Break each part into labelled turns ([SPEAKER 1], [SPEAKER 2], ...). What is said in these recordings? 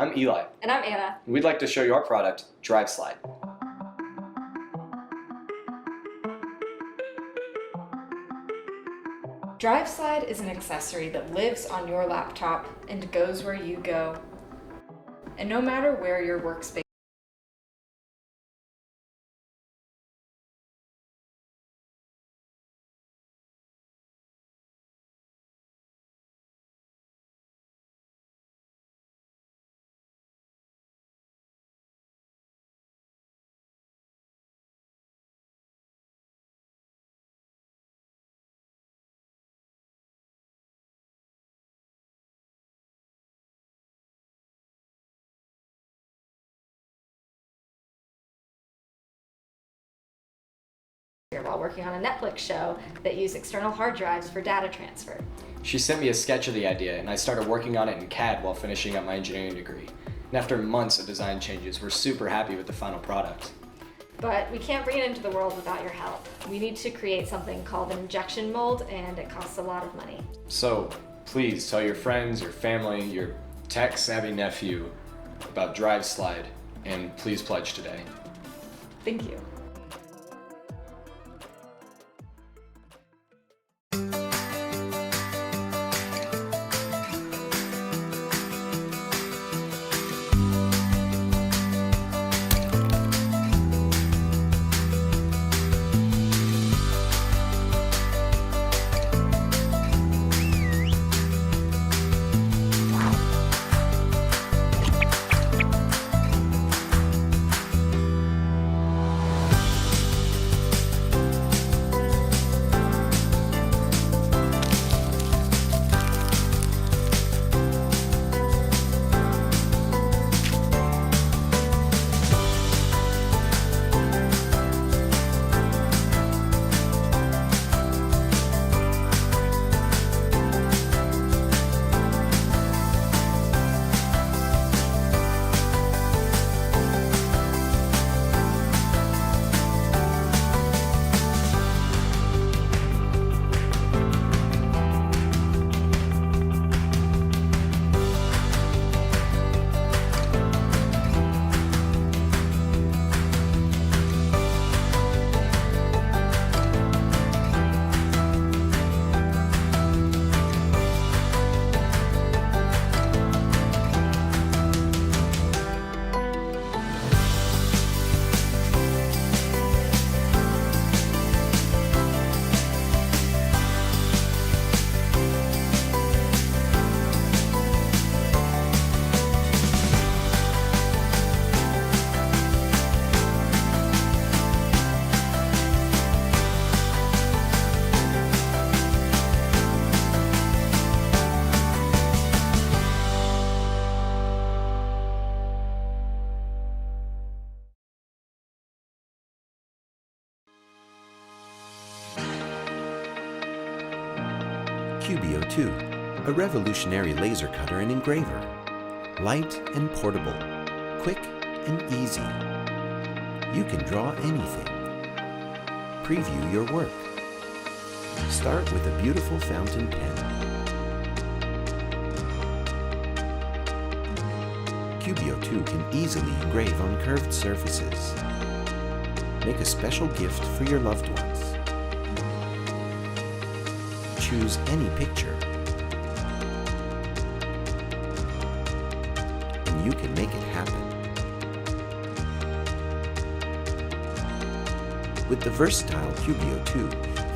[SPEAKER 1] I'm Eli.
[SPEAKER 2] And I'm Anna.
[SPEAKER 1] And we'd like to show you our product, DriveSlide.
[SPEAKER 2] DriveSlide is an accessory that lives on your laptop and goes where you go. And no matter where your workspace while working on a Netflix show that used external hard drives for data transfer.
[SPEAKER 1] She sent me a sketch of the idea, and I started working on it in CAD while finishing up my engineering degree. And after months of design changes, we're super happy with the final product.
[SPEAKER 2] But we can't bring it into the world without your help. We need to create something called an injection mold, and it costs a lot of money.
[SPEAKER 1] So please tell your friends, your family, your tech-savvy nephew about DriveSlide, and please pledge today.
[SPEAKER 2] Thank you.
[SPEAKER 3] Cubiio 2, a revolutionary laser cutter and engraver. Light and portable, quick and easy. You can draw anything. Preview your work. Start with a beautiful fountain pen. Cubiio 2 can easily engrave on curved surfaces. Make a special gift for your loved ones. Choose any picture, and you can make it happen. With the versatile Cubiio 2,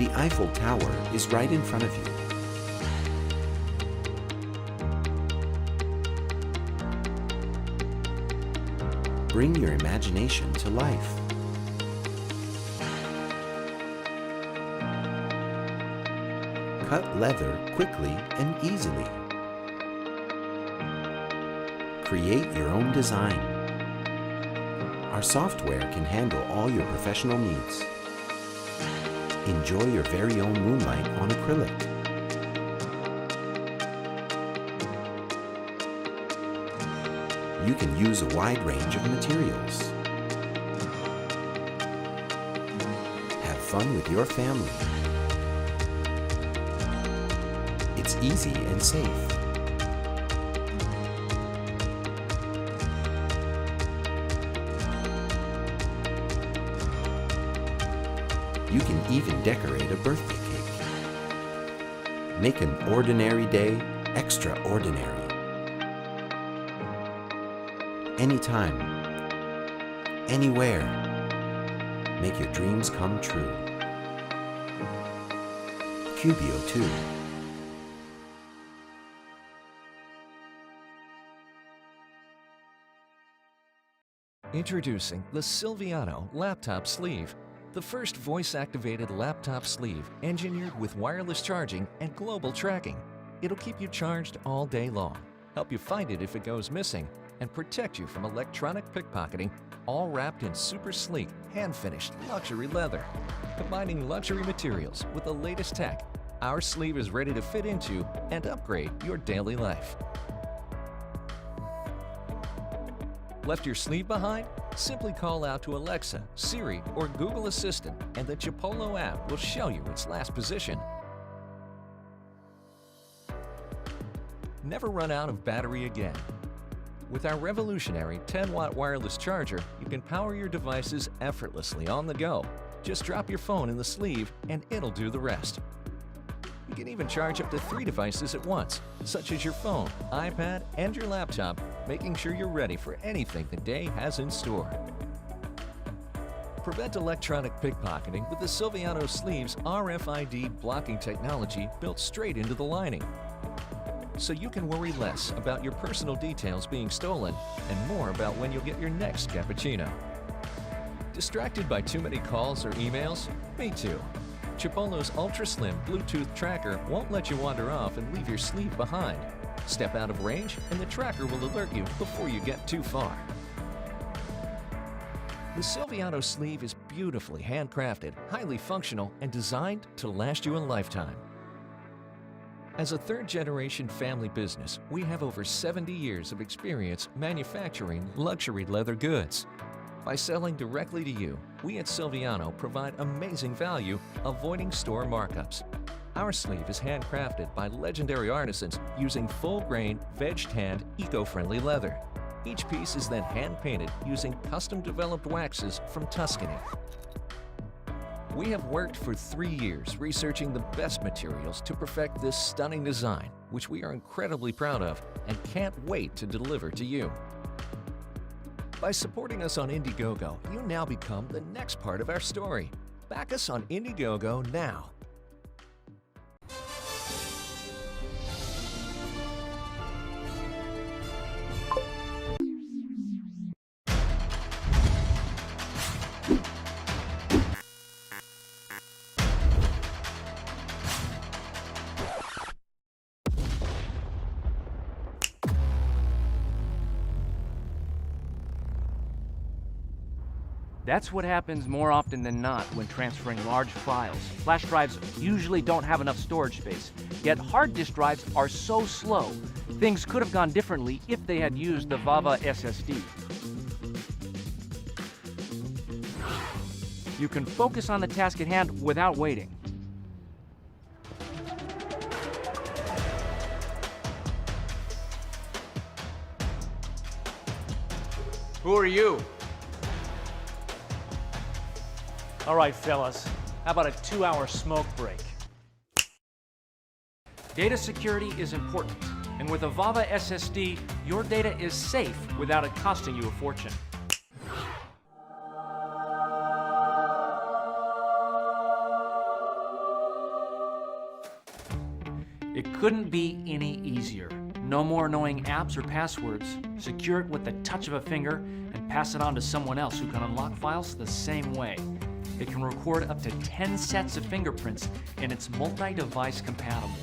[SPEAKER 3] the Eiffel Tower is right in front of you. Bring your imagination to life. Cut leather quickly and easily. Create your own design. Our software can handle all your professional needs. Enjoy your very own moonlight on acrylic. You can use a wide range of materials. Have fun with your family. It's easy and safe. You can even decorate a birthday cake. Make an ordinary day extraordinary. Anytime, anywhere, make your dreams come true. Cubiio 2.
[SPEAKER 4] Introducing the Silviano laptop sleeve, the first voice-activated laptop sleeve engineered with wireless charging and global tracking. It'll keep you charged all day long, help you find it if it goes missing, and protect you from electronic pickpocketing, all wrapped in super sleek, hand-finished luxury leather. Combining luxury materials with the latest tech, our sleeve is ready to fit into and upgrade your daily life. Left your sleeve behind? Simply call out to Alexa, Siri, or Google Assistant, and the Chipolo app will show you its last position. Never run out of battery again. With our revolutionary 10-watt wireless charger, you can power your devices effortlessly on the go. Just drop your phone in the sleeve and it'll do the rest. You can even charge up to 3 devices at once, such as your phone, iPad, and your laptop, making sure you're ready for anything the day has in store. Prevent electronic pickpocketing with the Silviano sleeve's RFID blocking technology built straight into the lining. So you can worry less about your personal details being stolen and more about when you'll get your next cappuccino. Distracted by too many calls or emails? Me too. Chipolo's ultra-slim Bluetooth tracker won't let you wander off and leave your sleeve behind. Step out of range and the tracker will alert you before you get too far. The Silviano sleeve is beautifully handcrafted, highly functional, and designed to last you a lifetime. As a third-generation family business, we have over 70 years of experience manufacturing luxury leather goods. By selling directly to you, we at Silviano provide amazing value, avoiding store markups. Our sleeve is handcrafted by legendary artisans using full-grain, veg-tanned, eco-friendly leather. Each piece is then hand-painted using custom-developed waxes from Tuscany. We have worked for 3 years researching the best materials to perfect this stunning design, which we are incredibly proud of and can't wait to deliver to you. By supporting us on Indiegogo, you now become the next part of our story. Back us on Indiegogo now.
[SPEAKER 5] That's what happens more often than not when transferring large files. Flash drives usually don't have enough storage space, yet hard disk drives are so slow. Things could have gone differently if they had used the VAVA SSD. You can focus on the task at hand without waiting.
[SPEAKER 6] Who are you?
[SPEAKER 7] All right, fellas, how about a 2-hour smoke break?
[SPEAKER 5] Data security is important, and with a VAVA SSD, your data is safe without it costing you a fortune. It couldn't be any easier. No more annoying apps or passwords. Secure it with the touch of a finger and pass it on to someone else who can unlock files the same way. It can record up to 10 sets of fingerprints, and it's multi-device compatible.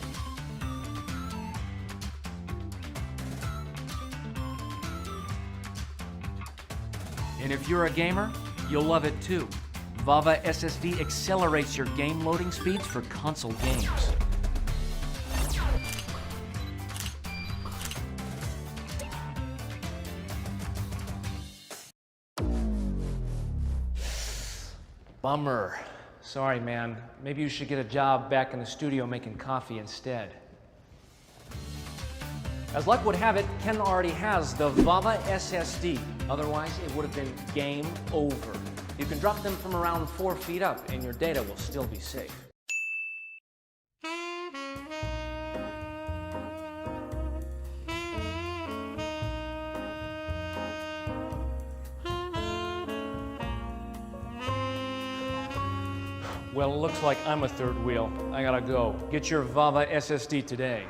[SPEAKER 5] And if you're a gamer, you'll love it too. VAVA SSD accelerates your game loading speeds for console games.
[SPEAKER 7] Bummer. Sorry, man. Maybe you should get a job back in the studio making coffee instead. As luck would have it, Ken already has the VAVA SSD. Otherwise, it would have been game over. You can drop them from around 4 feet up and your data will still be safe. Well, it looks like I'm a third wheel. I gotta go. Get your VAVA SSD today.